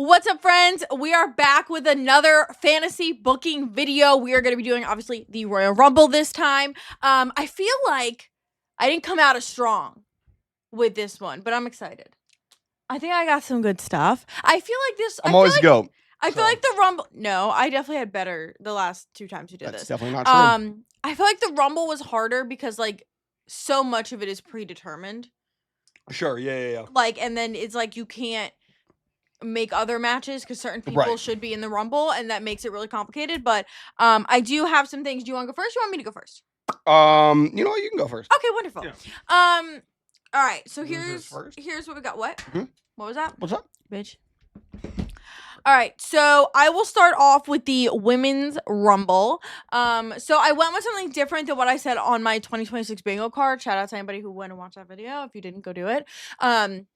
What's up, friends? We are back with another fantasy booking video. We are going to be doing, obviously, the Royal Rumble this time. I feel like I didn't come out as strong with this one, but I'm excited. I think I got some good stuff. I feel like this... I'm always go. I feel like the Rumble... No, I definitely had better the last two times we did this. That's definitely not true. I feel like the Rumble was harder because, like, so much of it is predetermined. Sure, yeah. Like, and then it's like you can't make other matches because certain people should be in the Rumble, and that makes it really complicated. But I do have some things. Do you want to go first? Or you want me to go first? You know what? You can go first. Okay, wonderful. Yeah. All right. So here's what we got. What? Mm-hmm. What was that? What's up, bitch? All right, so I will start off with the Women's Rumble. So I went with something different than what I said on my 2026 bingo card. Shout out to anybody who went and watched that video. If you didn't, go do it.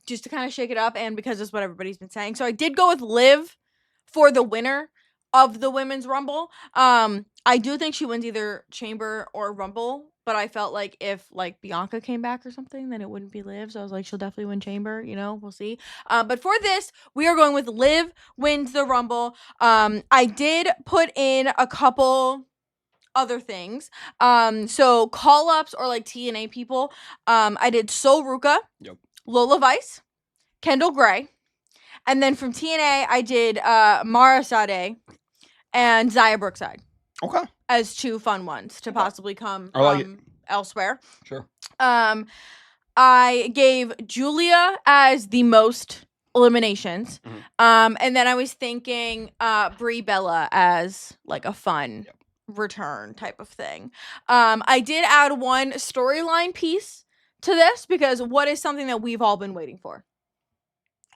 Just to kind of shake it up, and because it's what everybody's been saying. So I did go with Liv for the winner of the Women's Rumble. I do think she wins either Chamber or Rumble, but I felt like if like Bianca came back or something, then it wouldn't be Liv. So I was like, she'll definitely win Chamber, you know, we'll see. But for this, we are going with Liv wins the Rumble. I did put in a couple other things. So call-ups or like TNA people. I did Sol Ruka, Lola Vice, Kendall Gray. And then from TNA, I did Mara Sade and Zaya Brookside. Okay. As two fun ones to possibly come from elsewhere. Sure. I gave Julia as the most eliminations. Mm-hmm. And then I was thinking Brie Bella as like a fun return type of thing. I did add one storyline piece to this because what is something that we've all been waiting for?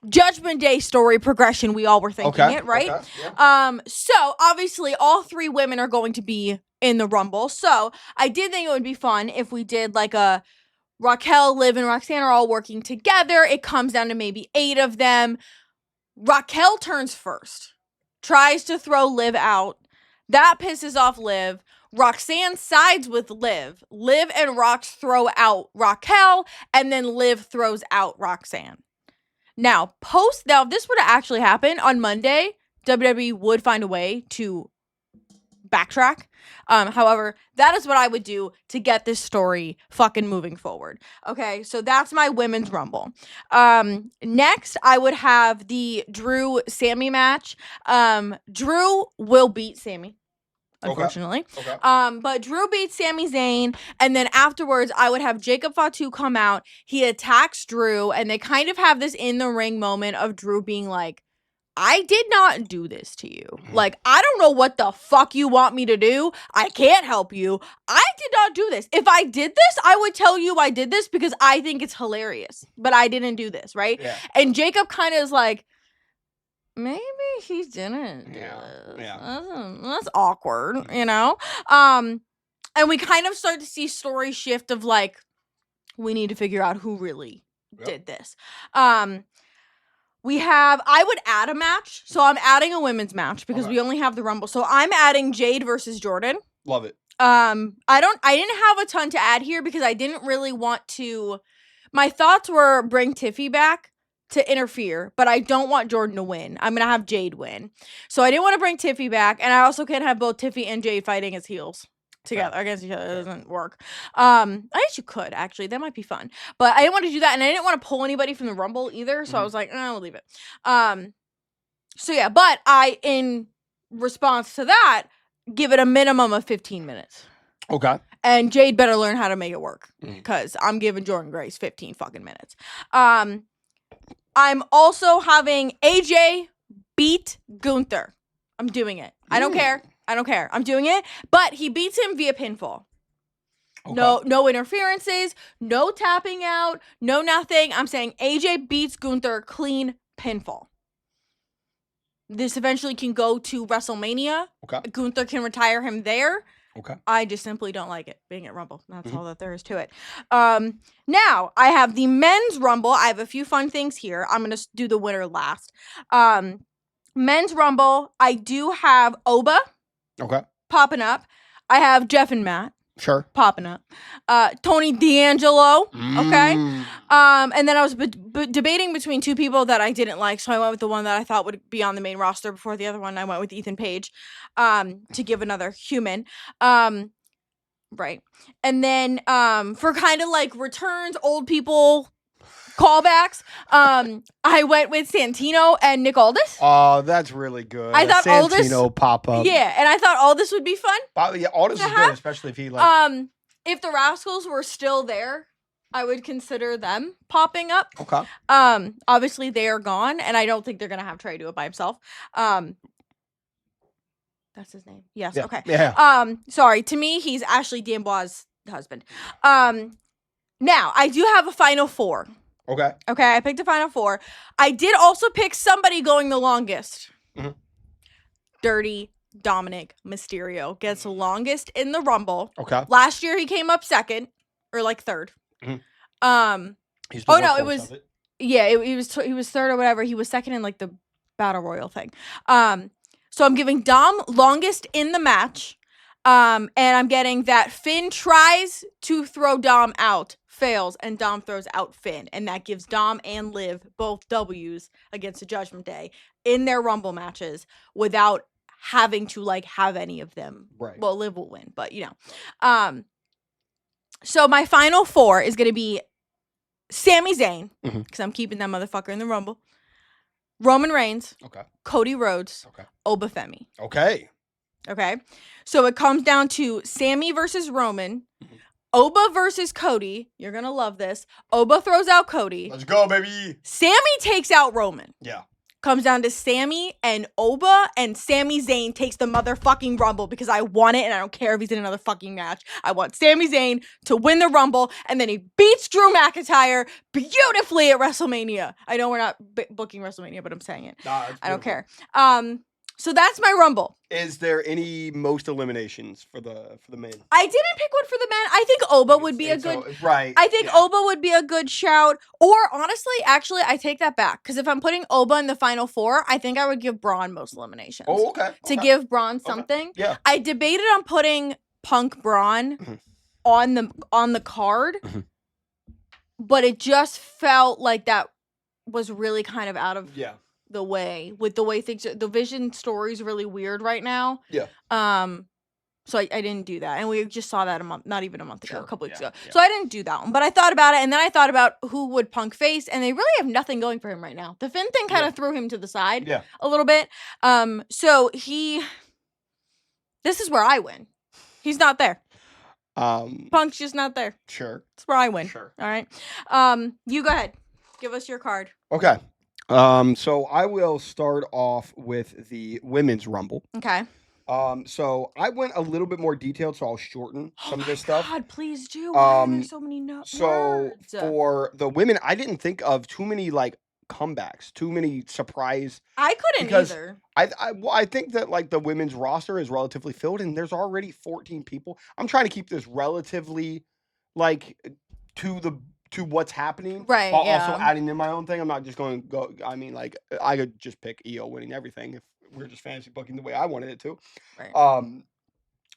Judgment Day story progression. We all were thinking it, right? Okay. Yeah. So obviously all three women are going to be in the Rumble. So I did think it would be fun if we did like a Raquel, Liv, and Roxanne are all working together. It comes down to maybe 8 of them. Raquel turns first, tries to throw Liv out. That pisses off Liv. Roxanne sides with Liv. Liv and Rox throw out Raquel, and then Liv throws out Roxanne. Now, if this were to actually happen on Monday, WWE would find a way to backtrack. However, that is what I would do to get this story fucking moving forward. Okay, so that's my Women's Rumble. Next, I would have the Drew-Sammy match. Drew will beat Sammy, unfortunately. Okay. But Drew beats Sami Zayn, and then afterwards, I would have Jacob Fatu come out. He attacks Drew, and they kind of have this in-the-ring moment of Drew being like, I did not do this to you. Like, I don't know what the fuck you want me to do. I can't help you. I did not do this. If I did this, I would tell you I did this because I think it's hilarious. But I didn't do this, right? Yeah. And Jacob kind of is like, maybe he didn't do this. That's awkward, you know? And we kind of start to see story shift of like, we need to figure out who really did this. I would add a match. So I'm adding a women's match because we only have the Rumble. So I'm adding Jade versus Jordan. Love it. I didn't have a ton to add here because I didn't really want to. My thoughts were bring Tiffy back to interfere, but I don't want Jordan to win. I'm going to have Jade win. So I didn't want to bring Tiffy back, and I also can't have both Tiffy and Jade fighting as heels together against each other. It doesn't work. I guess you could, actually. That might be fun. But I didn't want to do that, and I didn't want to pull anybody from the Rumble either, so I was like, we'll leave it. So yeah, but I, in response to that, give it a minimum of 15 minutes. Okay. And Jade better learn how to make it work, because I'm giving Jordan Grace 15 fucking minutes. I'm also having AJ beat Gunther. I'm doing it. I don't care. I'm doing it. But he beats him via pinfall. Okay. No interferences, no tapping out, no nothing. I'm saying AJ beats Gunther clean pinfall. This eventually can go to WrestleMania. Okay. Gunther can retire him there. Okay. I just simply don't like it being at Rumble. That's all that there is to it. Now, I have the Men's Rumble. I have a few fun things here. I'm going to do the winner last. Men's Rumble, I do have Oba popping up. I have Jeff and Matt. Sure. popping up. Tony D'Angelo. Okay. Mm. And then I was debating between two people that I didn't like, so I went with the one that I thought would be on the main roster before the other one. I went with Ethan Page, to give another human. Right. And then for kind of like returns, old people callbacks, I went with Santino and Nick Aldis. Oh, that's really good. I thought Aldis- Santino pop up. Yeah, and I thought Aldis would be fun. Yeah, Aldis is Uh-huh. good, especially if he like. If the Rascals were still there, I would consider them popping up. Okay. Obviously they are gone, and I don't think they're gonna have Trey do it by himself. That's his name. Yes. Yeah. Okay. Yeah. Sorry. To me, he's Ashley D'Amboise' husband. Now I do have a final four. Okay. Okay, I picked a final four. I did also pick somebody going the longest. Mhm. Dirty Dominic Mysterio gets the longest in the Rumble. Okay. Last year he came up second or like third. Mhm. He's the Oh, no, workhorse it was- of it. Yeah, he was third or whatever. He was second in like the Battle Royal thing. So I'm giving Dom longest in the match. And I'm getting that Finn tries to throw Dom out, fails, and Dom throws out Finn. And that gives Dom and Liv both W's against the Judgment Day in their Rumble matches without having to like have any of them. Right. Well, Liv will win, but you know. So my final four is gonna be Sami Zayn, because I'm keeping that motherfucker in the Rumble. Roman Reigns, Okay. Cody Rhodes, Okay. Oba Femi. Okay. Okay. So it comes down to Sammy versus Roman, Mhm. Oba versus Cody. You're going to love this. Oba throws out Cody. Let's go, baby. Sammy takes out Roman. Yeah. Comes down to Sammy and Oba, and Sami Zayn takes the motherfucking Rumble because I want it, and I don't care if he's in another fucking match. I want Sami Zayn to win the Rumble, and then he beats Drew McIntyre beautifully at WrestleMania. I know we're not booking WrestleMania, but I'm saying it. Nah, that's I don't beautiful. care. So that's my Rumble. Is there any most eliminations for the men? I didn't pick one for the men. I think Oba would be a good. Right. I think yeah. Oba would be a good shout. Or honestly, actually, I take that back. Because if I'm putting Oba in the final four, I think I would give Braun most eliminations. Oh, okay. To give Braun something. Yeah. I debated on putting Punk Braun Mhm. on the card. Mhm. But it just felt like that was really kind of out of Yeah. the way with the way things. The Vision story's really weird right now. Yeah. So I didn't do that. And we just saw that not even a month ago, Sure. a couple weeks Yeah, ago. yeah. So I didn't do that one. But I thought about it, and then I thought about who would Punk face, and they really have nothing going for him right now. The Finn thing kind of threw him to the side Yeah. a little bit. So this is where I win. He's not there. Punk's just not there. Sure. That's where I win. Sure. All right. You go ahead. Give us your card. Okay. So I will start off with the women's rumble. Okay. So I went a little bit more detailed, so I'll shorten some of this stuff. God, please do. Why are there Um, so many words? So for the women, I didn't think of too many like comebacks, too many surprise. I couldn't because either. I think that like the women's roster is relatively filled, and there's already 14 people. I'm trying to keep this relatively like to what's happening, Right, while yeah. also adding in my own thing. I'm not just going to go. I mean, like I could just pick EO winning everything if we're just fantasy booking the way I wanted it to. Right.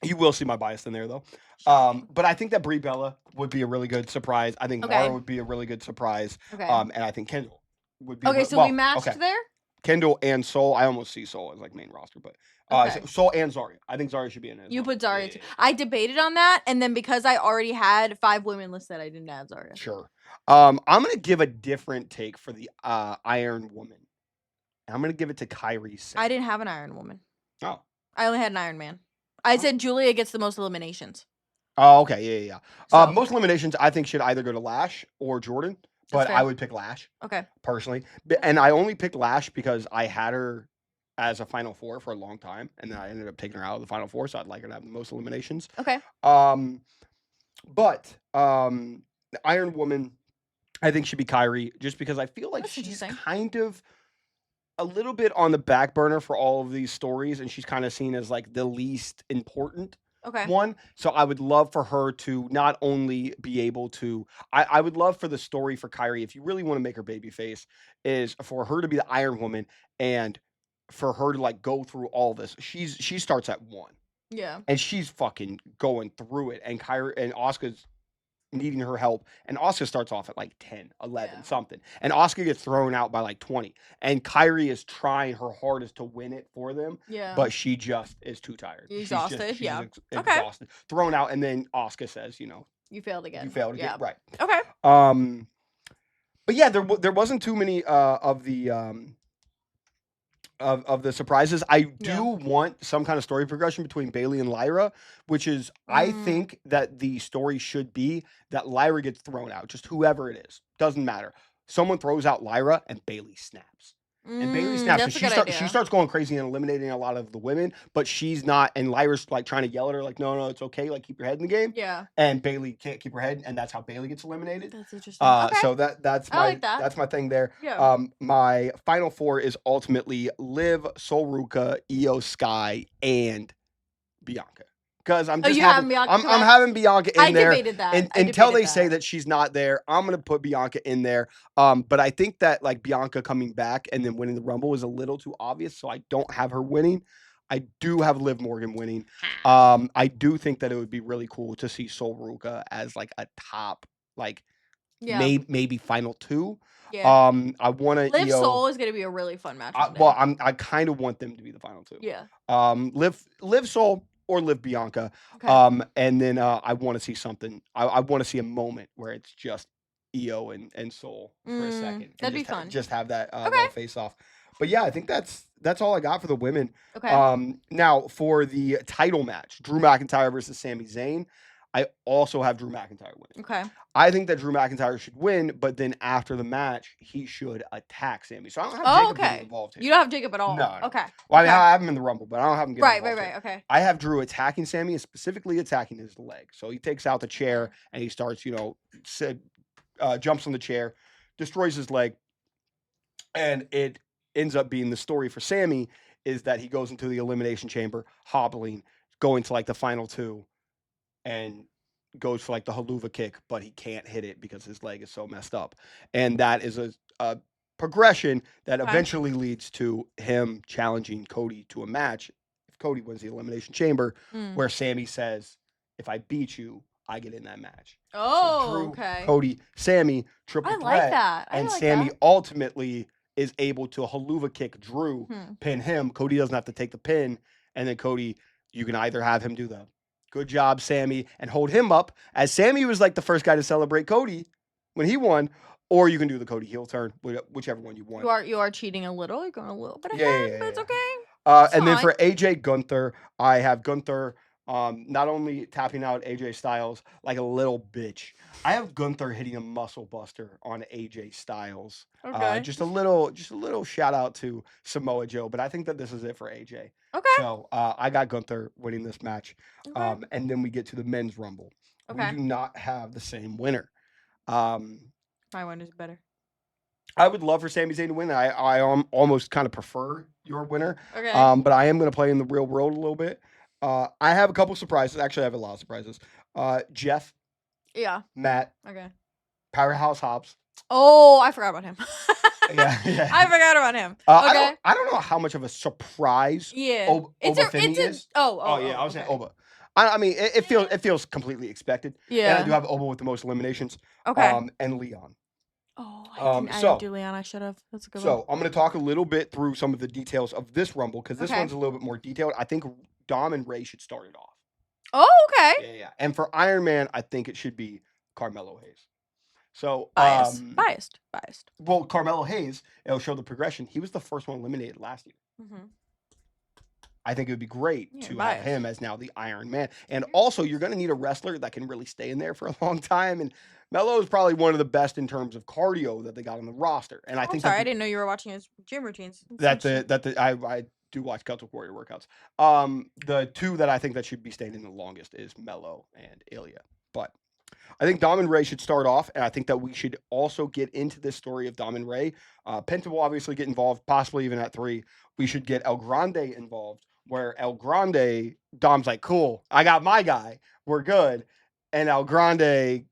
You will see my bias in there though. But I think that Brie Bella would be a really good surprise. I think Okay. Mara would be a really good surprise. Okay. And I think Kendall would be. Okay, so we matched there? Kendall and Soul. I almost see Soul as like main roster, but Okay. Soul and Zarya. I think Zarya should be in it. as You well. put Zarya Yeah, too. yeah, I debated on that, and then because I already had 5 women listed, I didn't add Zarya. yeah. Sure. I'm gonna give a different take for the Iron Woman. I'm gonna give it to Kairi Sane. I didn't have an Iron Woman. Oh. I only had an Iron Man. I said Julia gets the most eliminations. Oh, okay. Yeah. So, Most eliminations I think should either go to Lash or Jordan, but fair. I would pick Lash okay. personally. And I only picked Lash because I had her as a Final Four for a long time, and then I ended up taking her out of the Final Four, so I'd like her to have the most eliminations. Okay. But the Iron Woman, I think should be Kyrie, just because I feel like That's she's interesting. kind of a little bit on the back burner for all of these stories, and she's kind of seen as like the least important Okay. one. So I would love for her to not only be able to, I would love for the story for Kyrie, if you really want to make her babyface, is for her to be the Iron Woman and for her to like go through all this. She starts at 1. Yeah. and she's fucking going through it, and Kyrie and Asuka's needing her help, and Asuka starts off at like 10, 11, Yeah. something, and Asuka gets thrown out by like 20, and Kyrie is trying her hardest to win it for them, Yeah. but she just is too tired. Exhausted, She's yeah. just Okay. exhausted, thrown out, and then Asuka says, You failed again. you failed again, Yeah. right? Okay. But yeah, there wasn't too many of the of the surprises. I do want some kind of story progression between Bailey and Lyra, which is I think that the story should be that Lyra gets thrown out, just whoever it is, doesn't matter. Someone throws out Lyra and Bailey snaps. And Bailey snaps, and she starts going crazy and eliminating a lot of the women, but she's not. And Lyra's like trying to yell at her, like, "No, it's okay. Like, keep your head in the game." Yeah. And Bailey can't keep her head, and that's how Bailey gets eliminated. That's interesting. Okay. So that's I my like that. that's my thing there. Yeah. My final four is ultimately Liv, Sol Ruka, Io Sky, and Bianca. Because I'm just having Bianca. I'm having Bianca in there. Debated that. Until they say that she's not there, I'm gonna put Bianca in there. But I think that like Bianca coming back and then winning the Rumble is a little too obvious, so I don't have her winning. I do have Liv Morgan winning. I do think that it would be really cool to see Sol Ruka as like a top, like maybe final two. Yeah. I want to. Liv Sol is gonna be a really fun match. I kind of want them to be the final two. Yeah. Liv Sol or Liv Bianca. Okay. And then I want to see something. I want to see a moment where it's just Io and Sol for a second. That'd be fun. Just have that little face off. But yeah, I think that's all I got for the women. Okay. Now for the title match, Drew McIntyre versus Sami Zayn. I also have Drew McIntyre winning. Okay. I think that Drew McIntyre should win, but then after the match, he should attack Sami. So I don't have Jacob getting involved here. You don't have Jacob at all? No. Okay. Well, I mean, I have him in the Rumble, but I don't have him getting involved. Right. Okay. I have Drew attacking Sami and specifically attacking his leg. So he takes out the chair and he starts, jumps on the chair, destroys his leg, and it ends up being the story for Sami is that he goes into the Elimination Chamber, hobbling, going to like the final two, and goes for like the haluva kick, but he can't hit it because his leg is so messed up. And that is a progression that eventually leads to him challenging Cody to a match. If Cody wins the Elimination Chamber, where Sami says, "If I beat you, I get in that match." Oh, so Drew, okay. Cody, Sami, triple threat. I like that. And Sami ultimately is able to haluva kick Drew, pin him. Cody doesn't have to take the pin. And then Cody, you can either have him do the good job, Sami, and hold him up, as Sami was like the first guy to celebrate Cody when he won, or you can do the Cody heel turn, whichever one you want. You are cheating a little. You're going a little bit ahead, but it's okay. And then for AJ Gunther, I have Gunther not only tapping out AJ Styles like a little bitch. I have Gunther hitting a muscle buster on AJ Styles. Okay. Just a little shout out to Samoa Joe, but I think that this is it for AJ. Okay. So I got Gunther winning this match. Okay. And then we get to the men's rumble. Okay. We do not have the same winner. My one is better. I would love for Sami Zayn to win. I almost kind of prefer your winner. Okay. But I am going to play in the real world a little bit. I have a couple surprises. Actually, I have a lot of surprises. Jeff. Yeah. Matt. Okay. Powerhouse Hobbs. Oh, I forgot about him. yeah. I forgot about him. Okay. I don't know how much of a surprise. Yeah. Oba Femi is. Oh, yeah. I was saying Oba. I mean, it feels completely expected. Yeah. And I do have Oba with the most eliminations. Okay. And Leon. Oh, I didn't do Leon. I should have. That's a good one. So I'm going to talk a little bit through some of the details of this Rumble because this one's a little bit more detailed. I think Dom and Ray should start it off. Oh, okay. Yeah. And for Iron Man, I think it should be Carmelo Hayes. So biased. Well, Carmelo Hayes, it'll show the progression. He was the first one eliminated last year. Mm-hmm. I think it would be great to have him as now the Iron Man. And also, you're going to need a wrestler that can really stay in there for a long time. And Melo is probably one of the best in terms of cardio that they got on the roster. And I think I didn't know you were watching his gym routines. I do watch Celtic Warrior workouts. The two that I think that should be staying in the longest is Melo and Ilya. But I think Dom and Ray should start off, and I think that we should also get into this story of Dom and Ray. Penta will obviously get involved, possibly even at 3. We should get El Grande involved, where El Grande, Dom's like, cool, I got my guy, we're good. And El Grande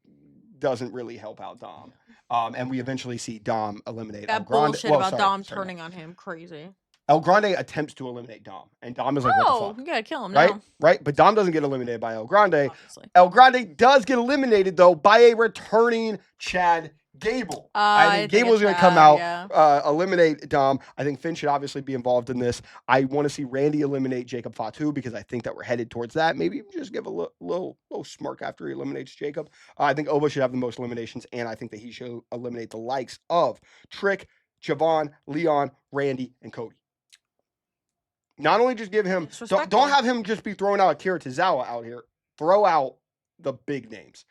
doesn't really help out Dom. And we eventually see Dom eliminate El Grande. Bullshit about Dom turning on him, crazy. El Grande attempts to eliminate Dom, and Dom is like, "What the Oh, fuck?" you gotta kill him Right? now. Right? But Dom doesn't get eliminated by El Grande. Obviously. El Grande does get eliminated though by a returning Chad Gable. I think Gable's going to come out, Yeah. eliminate Dom. I think Finn should obviously be involved in this. I want to see Randy eliminate Jacob Fatu because I think that we're headed towards that. Maybe just give a little smirk after he eliminates Jacob. I think Oba should have the most eliminations, and I think that he should eliminate the likes of Trick, Javon, Leon, Randy, and Cody. Not only just give him, don't have him just be throwing out Akira Tozawa out here. Throw out the big names.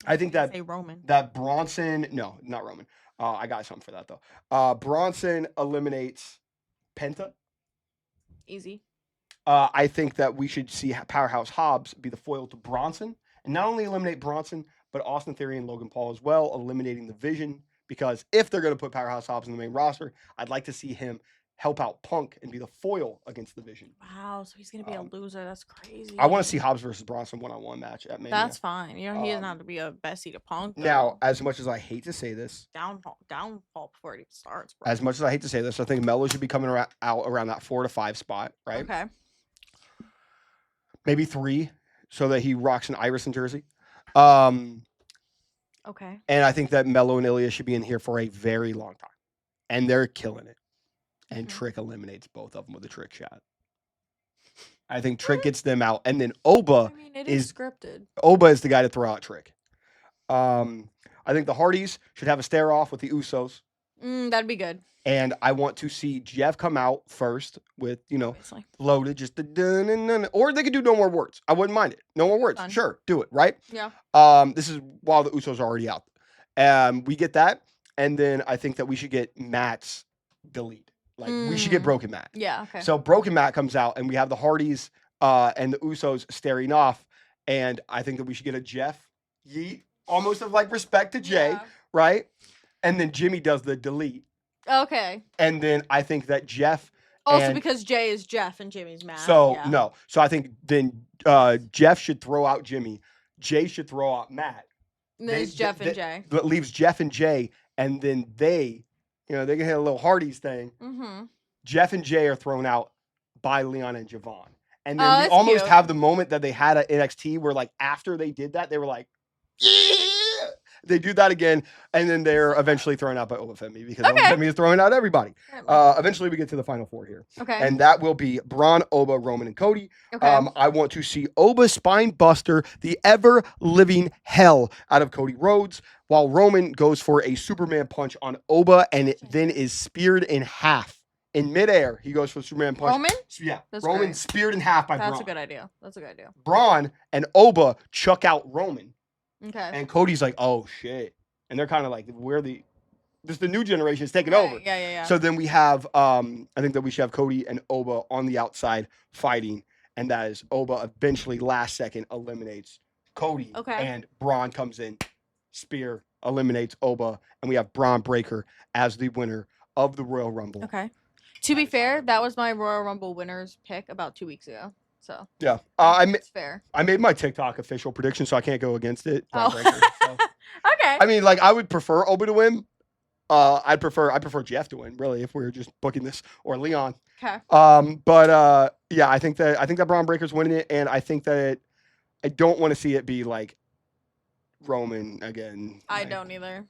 I think that Bronson, no, not Roman. I got something for that though. Bronson eliminates Penta. Easy. I think that we should see Powerhouse Hobbs be the foil to Bronson, and not only eliminate Bronson, but Austin Theory and Logan Paul as well, eliminating the Vision. Because if they're going to put Powerhouse Hobbs in the main roster, I'd like to see him help out Punk and be the foil against the Vision. Wow, so he's gonna be a loser. That's crazy. I want to see Hobbs versus Bronson one-on-one match at Mania. That's fine. You know, he doesn't have to be a bestie to Punk. Now, as much as I hate to say this, downfall before it even starts, bro. As much as I hate to say this, I think Melo should be coming out around that 4 to 5 spot, right? Okay. Maybe 3, so that he rocks an Iverson jersey. Okay. And I think that Melo and Ilya should be in here for a very long time, and they're killing it. And Trick eliminates both of them with a trick shot. I think Trick gets them out, and then Oba it is scripted. Oba is the guy to throw out Trick. I think the Hardys should have a stare off with the Usos. That'd be good. And I want to see Jeff come out first with, loaded, just the dun and dun, or they could do no more words. I wouldn't mind it. No more words. Sure, do it, right? Yeah. This is while the Usos are already out. We get that, and then I think that we should get Matt's delete. Like we should get Broken Matt. Yeah. Okay. So Broken Matt comes out, and we have the Hardys and the Usos staring off, and I think that we should get a Jeff yeet, almost of like respect to Jay, right? And then Jimmy does the delete. Okay. And then I think that Jeff. Also because Jay is Jeff and Jimmy's Matt. So no. So I think then Jeff should throw out Jimmy. Jay should throw out Matt. And then it's Jeff and Jay. That leaves Jeff and Jay, and then they can hit a little Hardys thing. Mm-hmm. Jeff and Jay are thrown out by Leon and Javon. And then we almost have the moment that they had at NXT where, like, after they did that, they were like, yeah! They do that again, and then they're eventually thrown out by Obafemi because Obafemi is throwing out everybody. Eventually, we get to the final 4 here. Okay. And that will be Braun, Oba, Roman, and Cody. Okay. I want to see Oba spine buster the ever-living hell out of Cody Rhodes, while Roman goes for a Superman punch on Oba and it then is speared in half. In midair, he goes for the Superman punch. Roman? Yeah. Roman speared in half by Braun. That's a good idea. That's a good idea. Braun and Oba chuck out Roman. Okay. And Cody's like, oh shit. And they're kind of like, this the new generation is taking over. Yeah. So then we have, I think that we should have Cody and Oba on the outside fighting. And that is Oba eventually last second eliminates Cody. Okay. And Braun comes in, spear, eliminates Oba. And we have Braun Breaker as the winner of the Royal Rumble. Okay. To be fair, that was my Royal Rumble winners pick about 2 weeks ago. So yeah, it's fair. I made my TikTok official prediction, so I can't go against it. Oh. Breaker, so. Okay. I mean, like, I would prefer Oba to win. I prefer Jeff to win, really, if we were just booking this, or Leon. Okay. Yeah, I think that Braun Breaker's winning it, and I think that I don't want to see it be like Roman again. I don't either.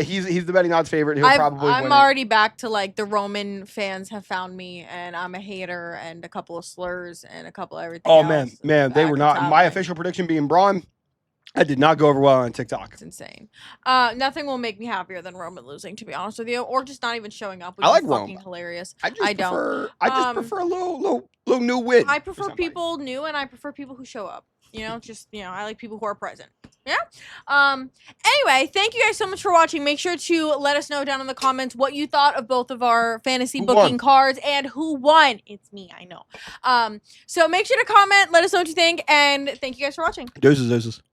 He's the betting odds favorite. He'll probably win. I'm already back to, like, the Roman fans have found me, and I'm a hater, and a couple of slurs, and a couple of everything else. Man, they were not. My official prediction being Braun, I did not go over well on TikTok. It's insane. Nothing will make me happier than Roman losing, to be honest with you, or just not even showing up. Which I like is Roman. Fucking hilarious. I just prefer a little new win. I prefer people new, and I prefer people who show up. I like people who are present. Yeah. Anyway, thank you guys so much for watching. Make sure to let us know down in the comments what you thought of both of our fantasy booking cards and who won. It's me, I know. So make sure to comment, let us know what you think, and thank you guys for watching. Deuces.